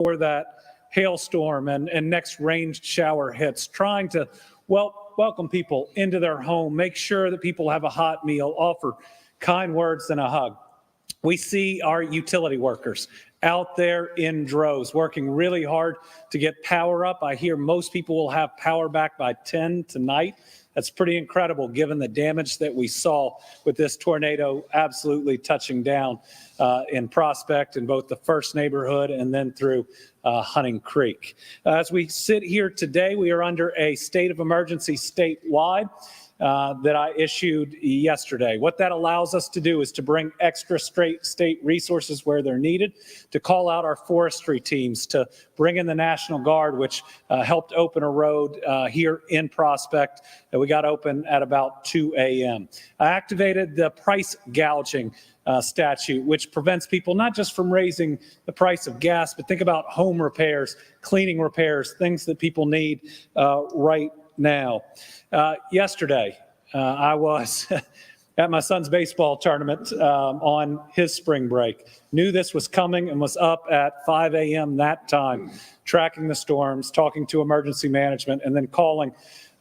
before that hailstorm and next ranged shower hits, trying to welcome people into their home, make sure that people have a hot meal, offer kind words and a hug. We see our utility workers out there in droves working really hard to get power up. I hear most people will have power back by 10 tonight. That's pretty incredible given the damage that we saw with this tornado absolutely touching down in Prospect in both the first neighborhood and then through Hunting Creek. As we sit here today, we are under a state of emergency statewide that I issued yesterday. What that allows us to do is to bring extra state resources where they're needed, to call out our forestry teams, to bring in the National Guard, which helped open a road here in Prospect that we got open at about 2 a.m. I activated the price gouging statute, which prevents people not just from raising the price of gas, but think about home repairs, cleaning repairs, things that people need right now. Yesterday, I was at my son's baseball tournament on his spring break. Knew this was coming and was up at 5 a.m. that time, tracking the storms, talking to emergency management, and then calling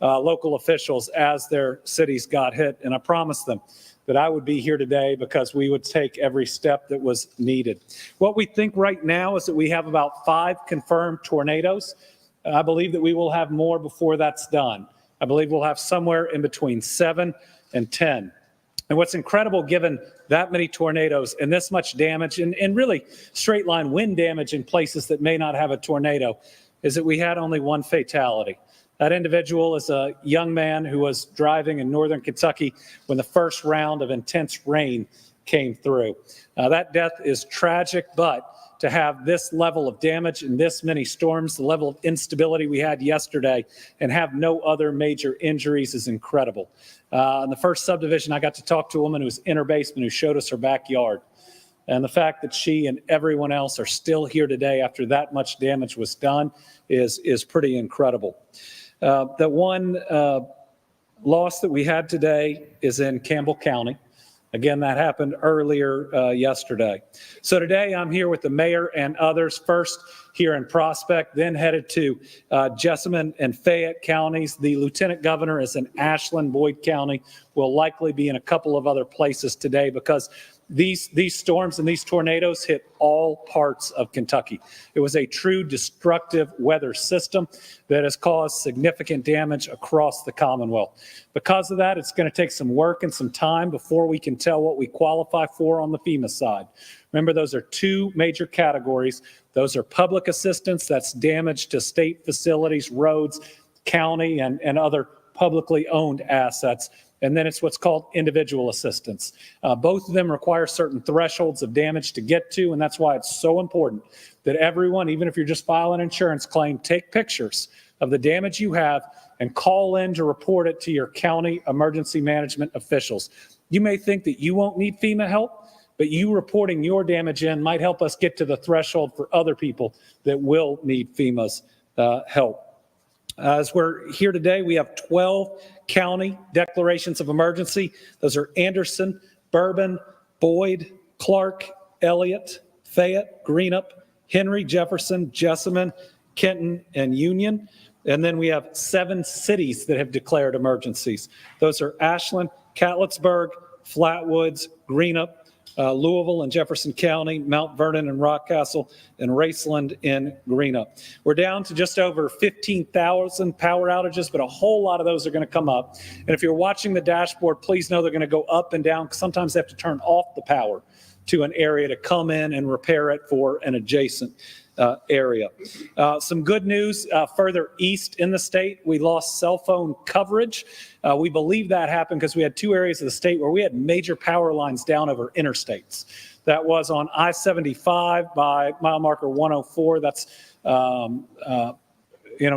local officials as their cities got hit. And I promised them that I would be here today because we would take every step that was needed. What we think right now is that we have about 5 confirmed tornadoes. I believe that we will have more before that's done. I believe we'll have somewhere in between 7 and 10. And what's incredible, given that many tornadoes and this much damage and really straight line wind damage in places that may not have a tornado, is that we had only one fatality. That individual is a young man who was driving in northern Kentucky when the first round of intense rain came through. That death is tragic, but to have this level of damage and this many storms, the level of instability we had yesterday, and have no other major injuries is incredible. In the first subdivision, I got to talk to a woman who was in her basement who showed us her backyard. And the fact that she and everyone else are still here today after that much damage was done is pretty incredible. The one loss that we had today is in Campbell County. Again, that happened earlier yesterday. So today I'm here with the mayor and others, first here in Prospect, then headed to Jessamine and Fayette counties. The lieutenant governor is in Ashland, Boyd County, will likely be in a couple of other places today because these storms and these tornadoes hit all parts of Kentucky. It was a true destructive weather system that has caused significant damage across the Commonwealth. Because of that, it's going to take some work and some time before we can tell what we qualify for on the FEMA side. Remember, those are 2 major categories. Those are public assistance, that's damage to state facilities, roads, county, and other publicly owned assets. And then it's what's called individual assistance. Both of them require certain thresholds of damage to get to, and that's why it's so important that everyone, even if you're just filing an insurance claim, take pictures of the damage you have and call in to report it to your county emergency management officials. You may think that you won't need FEMA help, but you reporting your damage in might help us get to the threshold for other people that will need FEMA's help. As we're here today, we have 12 county declarations of emergency. Those are Anderson, Bourbon, Boyd, Clark, Elliott, Fayette, Greenup, Henry, Jefferson, Jessamine, Kenton, and Union. And then we have 7 cities that have declared emergencies. Those are Ashland, Catlettsburg, Flatwoods, Greenup, Louisville and Jefferson County, Mount Vernon and Rockcastle, and Raceland in Greenup. We're down to just over 15,000 power outages, but a whole lot of those are going to come up. And if you're watching the dashboard, please know they're going to go up and down. Sometimes they have to turn off the power to an area to come in and repair it for an adjacent area. Some good news further east in the state, we lost cell phone coverage. We believe that happened because we had 2 areas of the state where we had major power lines down over interstates. That was on I-75 by mile marker 104. That's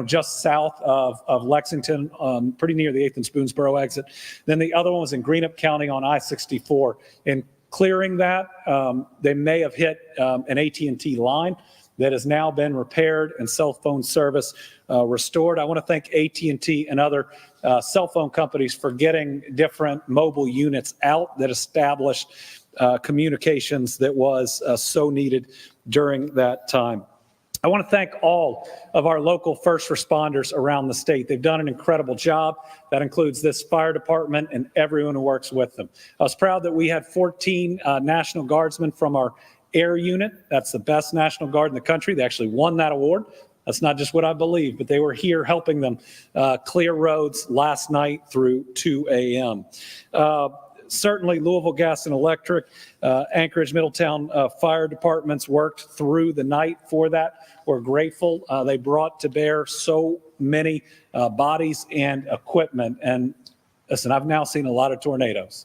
just south of Lexington, pretty near the 8th and Spoonsboro exit. Then the other one was in Greenup County on I-64. In clearing that, they may have hit an AT&T line that has now been repaired and cell phone service restored. I want to thank AT&T and other cell phone companies for getting different mobile units out that established communications that was so needed during that time. I want to thank all of our local first responders around the state. They've done an incredible job. That includes this fire department and everyone who works with them. I was proud that we had 14 National Guardsmen from our air unit. That's the best National Guard in the country. They actually won that award. That's not just what I believe, but they were here helping them clear roads last night through 2 a.m. Certainly, Louisville Gas and Electric, Anchorage, Middletown fire departments worked through the night for that. We're grateful. They brought to bear so many bodies and equipment. And listen, I've now seen a lot of tornadoes.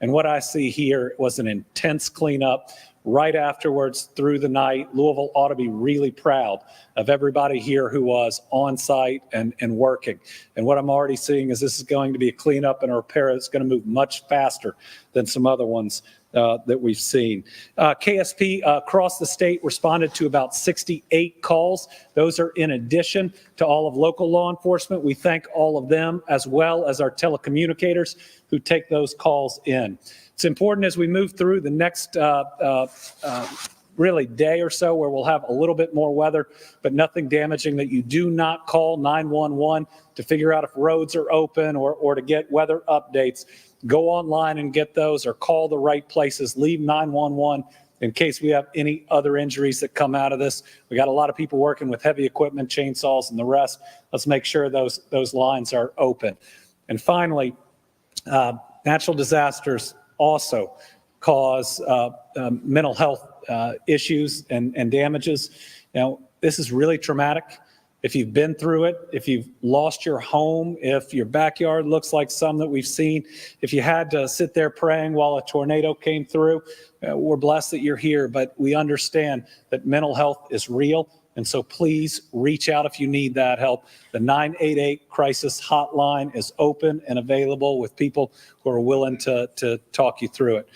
And what I see here was an intense cleanup right afterwards through the night. Louisville ought to be really proud of everybody here who was on site and working. And what I'm already seeing is this is going to be a cleanup and a repair that's going to move much faster than some other ones that we've seen. KSP across the state responded to about 68 calls. Those are in addition to all of local law enforcement. We thank all of them as well as our telecommunicators who take those calls in. It's important as we move through the next really day or so where we'll have a little bit more weather, but nothing damaging, that you do not call 911 to figure out if roads are open or to get weather updates. Go online and get those, or call the right places. Leave 911 in case we have any other injuries that come out of this. We got a lot of people working with heavy equipment, chainsaws, and the rest. Let's make sure those lines are open. And finally, natural disasters also cause mental health issues and damages. Now, this is really traumatic. If you've been through it, if you've lost your home, if your backyard looks like some that we've seen, if you had to sit there praying while a tornado came through, we're blessed that you're here, but we understand that mental health is real. And so please reach out if you need that help. The 988 crisis hotline is open and available with people who are willing to talk you through it.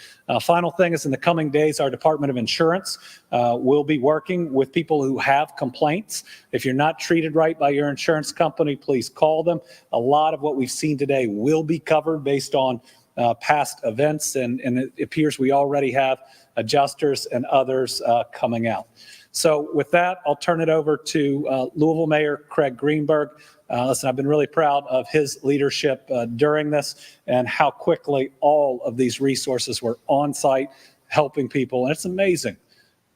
Final thing is, in the coming days, our Department of Insurance will be working with people who have complaints. If you're not treated right by your insurance company, please call them. A lot of what we've seen today will be covered based on past events, and it appears we already have adjusters and others coming out. So with that, I'll turn it over to Louisville Mayor Craig Greenberg. Listen, I've been really proud of his leadership during this and how quickly all of these resources were on site helping people. And it's amazing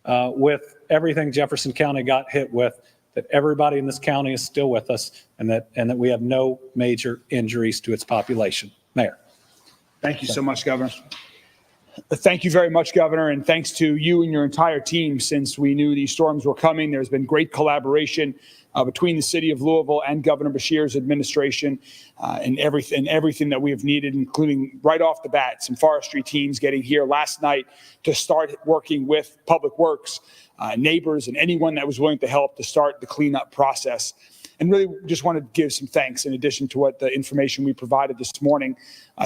with everything Jefferson County got hit with, that everybody in this county is still with us, and that we have no major injuries to its population. Mayor. Thank you so much, Governor. Thank you very much, Governor, and thanks to you and your entire team. Since we knew these storms were coming, there's been great collaboration between the city of Louisville and Governor Beshear's administration and everything that we have needed, including right off the bat, some forestry teams getting here last night to start working with Public Works, neighbors, and anyone that was willing to help to start the cleanup process. And really just want to give some thanks in addition to what the information we provided this morning.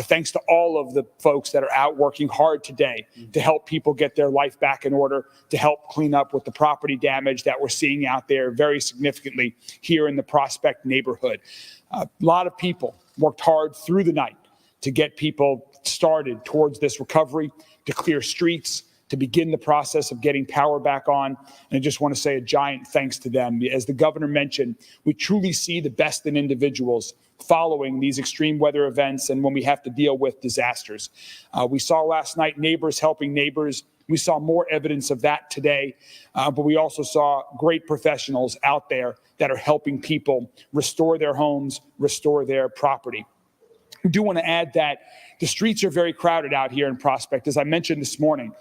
Thanks to all of the folks that are out working hard today to help people get their life back in order, to help clean up with the property damage that we're seeing out there very significantly here in the Prospect neighborhood. A lot of people worked hard through the night to get people started towards this recovery, to clear streets, to begin the process of getting power back on. And I just want to say a giant thanks to them. As the governor mentioned, we truly see the best in individuals following these extreme weather events and when we have to deal with disasters. We saw last night neighbors helping neighbors. We saw more evidence of that today, but we also saw great professionals out there that are helping people restore their homes, restore their property. I do want to add that the streets are very crowded out here in Prospect. As I mentioned this morning,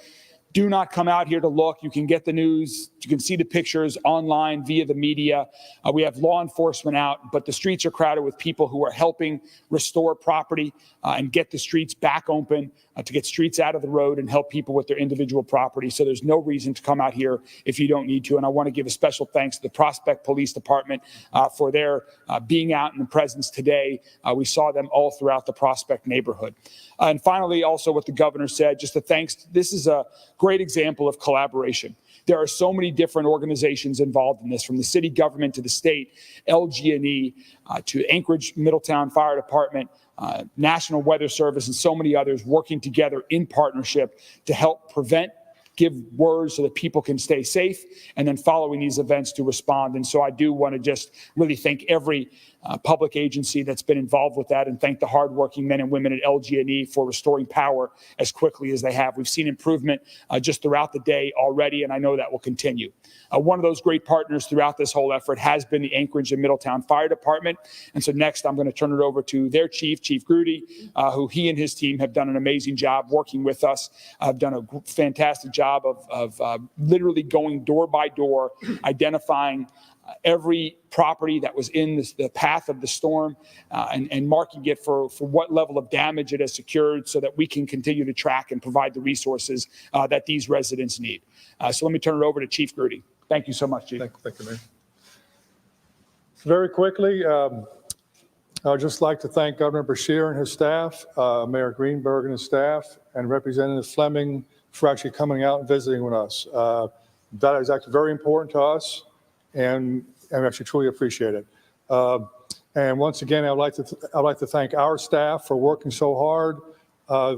do not come out here to look. You can get the news. You can see the pictures online via the media. We have law enforcement out, but the streets are crowded with people who are helping restore property and get the streets back open, to get streets out of the road and help people with their individual property. So there's no reason to come out here if you don't need to. And I want to give a special thanks to the Prospect Police Department for their being out in the presence today. We saw them all throughout the Prospect neighborhood. And finally, also what the governor said, just a thanks. This is a great example of collaboration. There are so many different organizations involved in this, from the city government to the state, LG&E, to Anchorage Middletown Fire Department, National Weather Service, and so many others working together in partnership to help prevent give words so that people can stay safe, and then following these events to respond. And so I do want to just really thank every public agency that's been involved with that, and thank the hardworking men and women at LG&E for restoring power as quickly as they have. We've seen improvement just throughout the day already, and I know that will continue. One of those great partners throughout this whole effort has been the Anchorage and Middletown Fire Department. And so next, I'm going to turn it over to their chief, Chief Grudy, who he and his team have done an amazing job working with us. Have done a fantastic job of literally going door by door, identifying every property that was in the path of the storm and marking it for what level of damage it has secured so that we can continue to track and provide the resources that these residents need. So let me turn it over to Chief Grudy. Thank you so much, Chief. Thank you, Mayor. Very quickly, I'd just like to thank Governor Beshear and his staff, Mayor Greenberg and his staff, and Representative Fleming for actually coming out and visiting with us. That is actually very important to us, and we actually truly appreciate it. And once again, I'd like to thank our staff for working so hard.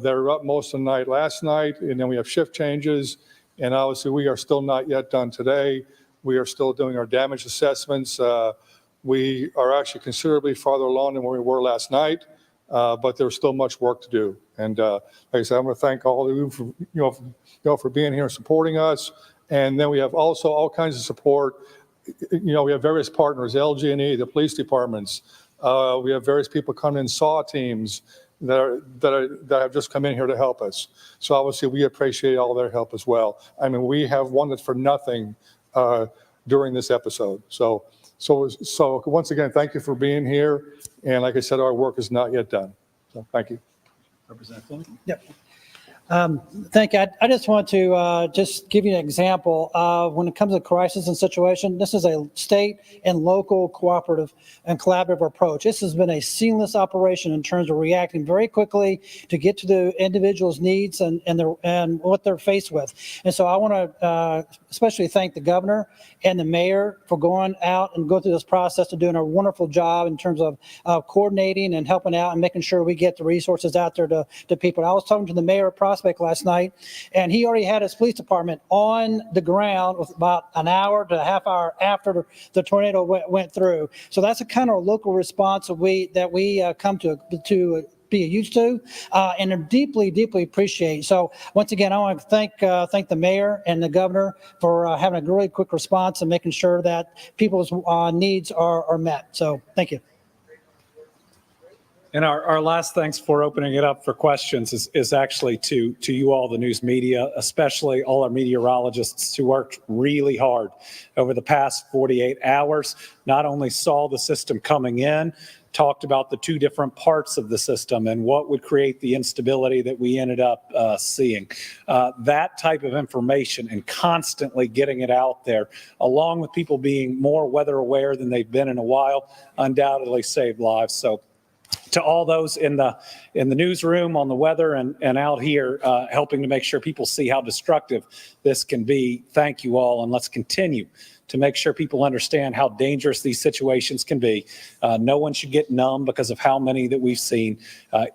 They were up most of the night last night, and then we have shift changes. And obviously, we are still not yet done today. We are still doing our damage assessments. We are actually considerably farther along than where we were last night, but there's still much work to do. And like I said, I'm going to thank all of you for, for being here and supporting us. And then we have also all kinds of support. We have various partners, LG&E, the police departments. We have various people coming in, SAW teams that have just come in here to help us. So obviously, we appreciate all their help as well. I mean, we have wanted for nothing during this episode. So once again, thank you for being here. And like I said, our work is not yet done. So thank you. Representative Fleming? Yep. Thank you. I just want to just give you an example. When it comes to crisis and situation, this is a state and local cooperative and collaborative approach. This has been a seamless operation in terms of reacting very quickly to get to the individual's needs and what they're faced with. And so I want to especially thank the governor and the mayor for going out and go through this process of doing a wonderful job in terms of coordinating and helping out and making sure we get the resources out there to people. I was talking to the mayor of Prospect last night, and he already had his police department on the ground with about an hour to a half hour after the tornado went through. So that's a kind of local response that we come to be used to and deeply appreciate. So once again, I want to thank the mayor and the governor for having a really quick response and making sure that people's needs are met. So thank you. And our last thanks for opening it up for questions is actually to you all, the news media, especially all our meteorologists who worked really hard over the past 48 hours, not only saw the system coming in, talked about the two different parts of the system and what would create the instability that we ended up seeing. That type of information and constantly getting it out there, along with people being more weather aware than they've been in a while, undoubtedly saved lives. So to all those in the newsroom on the weather and out here helping to make sure people see how destructive this can be, thank you all, and let's continue to make sure people understand how dangerous these situations can be. No one should get numb because of how many that we've seen.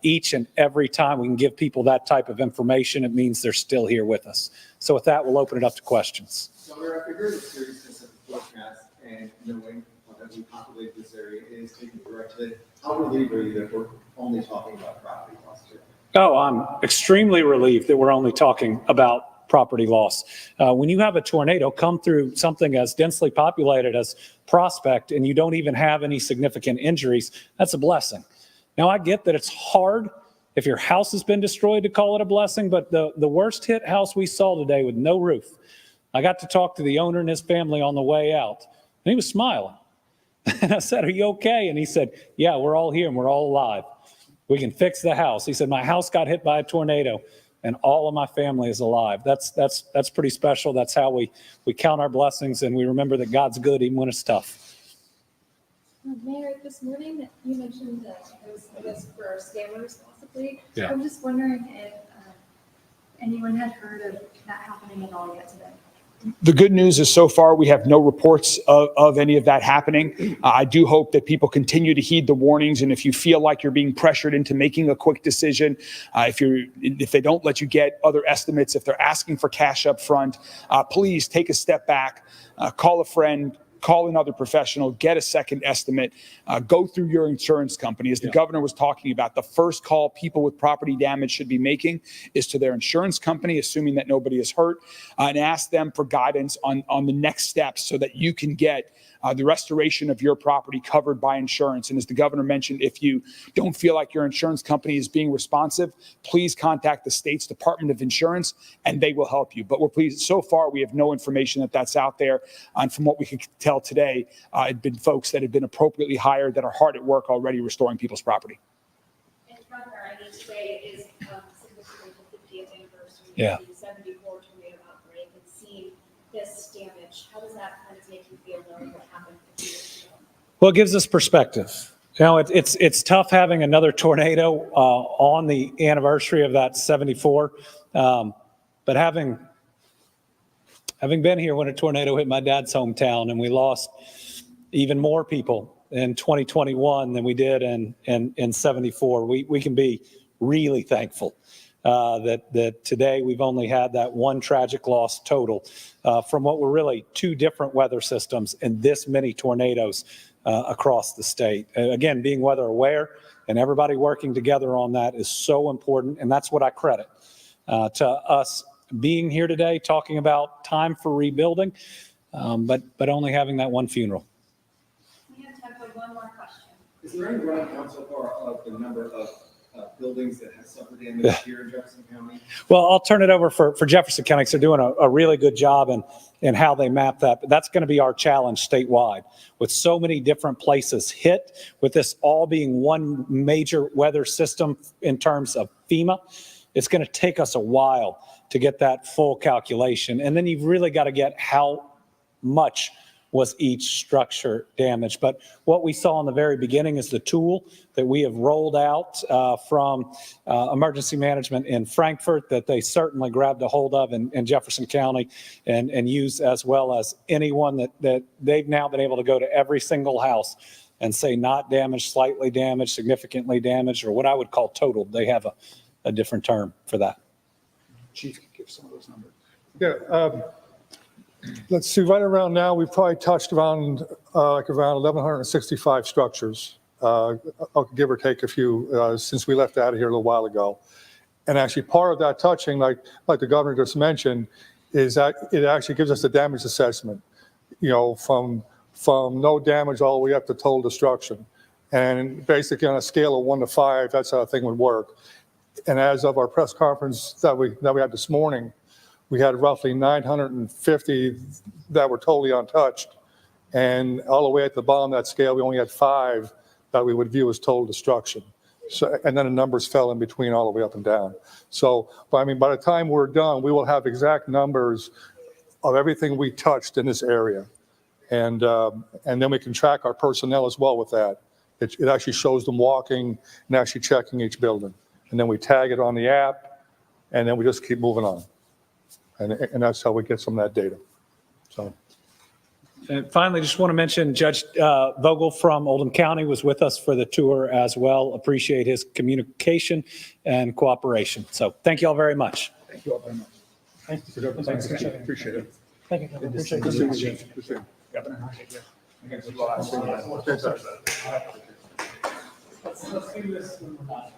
Each and every time we can give people that type of information, it means they're still here with us. So with that, we'll open it up to questions. So after hearing the seriousness of the forecast and knowing that we populate this area is taken directly, how relieved are you that we're only talking about property loss here? Oh, I'm extremely relieved that we're only talking about property loss. When you have a tornado come through something as densely populated as Prospect and you don't even have any significant injuries, that's a blessing. Now, I get that it's hard if your house has been destroyed to call it a blessing, but the worst hit house we saw today with no roof, I got to talk to the owner and his family on the way out, and he was smiling. And I said, "Are you okay?" And he said, "Yeah, we're all here and we're all alive. We can fix the house." He said, "My house got hit by a tornado and all of my family is alive." That's pretty special. That's how we count our blessings and we remember that God's good even when it's tough. Mayor, this morning you mentioned that it was for scammers possibly. Yeah. I'm just wondering if anyone had heard of that happening at all yet today. The good news is so far we have no reports of any of that happening. I do hope that people continue to heed the warnings, and if you feel like you're being pressured into making a quick decision, if they don't let you get other estimates, if they're asking for cash up front, please take a step back, call a friend, call another professional, get a second estimate, go through your insurance company. As the governor was talking about, the first call people with property damage should be making is to their insurance company, assuming that nobody is hurt, and ask them for guidance on the next steps so that you can get the restoration of your property covered by insurance. And as the governor mentioned, if you don't feel like your insurance company is being responsive, please contact the state's Department of Insurance and they will help you. But we're pleased. So far, we have no information that that's out there. And from what we could tell today, it'd been folks that have been appropriately hired that are hard at work already restoring people's property. And Governor, I mean, today is significant the 50th anniversary Yeah. of the 74 tornado outbreak and seeing this damage. How does that kind of make you feel knowing what happened 50 years ago? Well, it gives us perspective. You know, it's tough having another tornado on the anniversary of that 74, but having been here when a tornado hit my dad's hometown and we lost even more people in 2021 than we did in 74, we can be really thankful that today we've only had that one tragic loss total from what were really two different weather systems and this many tornadoes across the state. Again, being weather aware and everybody working together on that is so important, and that's what I credit to us being here today, talking about time for rebuilding, but only having that one funeral. We have time for one more question. Is there any running count so far of the number of buildings that have suffered damage here in Jefferson County? Well, I'll turn it over for Jefferson County because they're doing a really good job in how they map that. But that's going to be our challenge statewide with so many different places hit, with this all being one major weather system in terms of FEMA. It's going to take us a while to get that full calculation. And then you've really got to get how much was each structure damaged. But what we saw in the very beginning is the tool that we have rolled out from emergency management in Frankfurt that they certainly grabbed a hold of in Jefferson County and use, as well as anyone that they've now been able to go to every single house and say not damaged, slightly damaged, significantly damaged, or what I would call totaled. They have a different term for that. Chief can give some of those numbers. Yeah, let's see, right around now, we've probably touched around 1,165 structures, I'll give or take a few, since we left out of here a little while ago. And actually part of that touching, like the governor just mentioned, is that it actually gives us a damage assessment, you know, from no damage all the way up to total destruction. And basically on a scale of 1 to 5, that's how the thing would work. And as of our press conference that we had this morning, we had roughly 950 that were totally untouched. And all the way at the bottom of that scale, we only had 5 that we would view as total destruction. So, and then the numbers fell in between all the way up and down. So, but I mean, by the time we're done, we will have exact numbers of everything we touched in this area. And then we can track our personnel as well with that. It actually shows them walking and actually checking each building. And then we tag it on the app, and then we just keep moving on. And that's how we get some of that data. So. And finally, just want to mention Judge Vogel from Oldham County was with us for the tour as well. Appreciate his communication and cooperation. So thank you all very much. Thank you all very much. Thank you. Thanks, Chief. Appreciate it. Thank you, Governor. Appreciate Good it. seeing you, Chief. Good seeing you. Governor. Let's do this when we're not.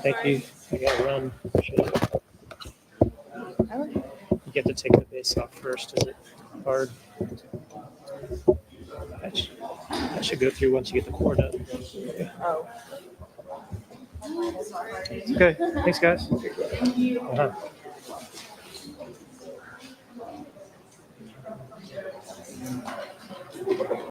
Thank you. I gotta run. You get to take the base off first. Is it hard? That should go through once you get the cord up. Okay, thanks, guys. Uh-huh.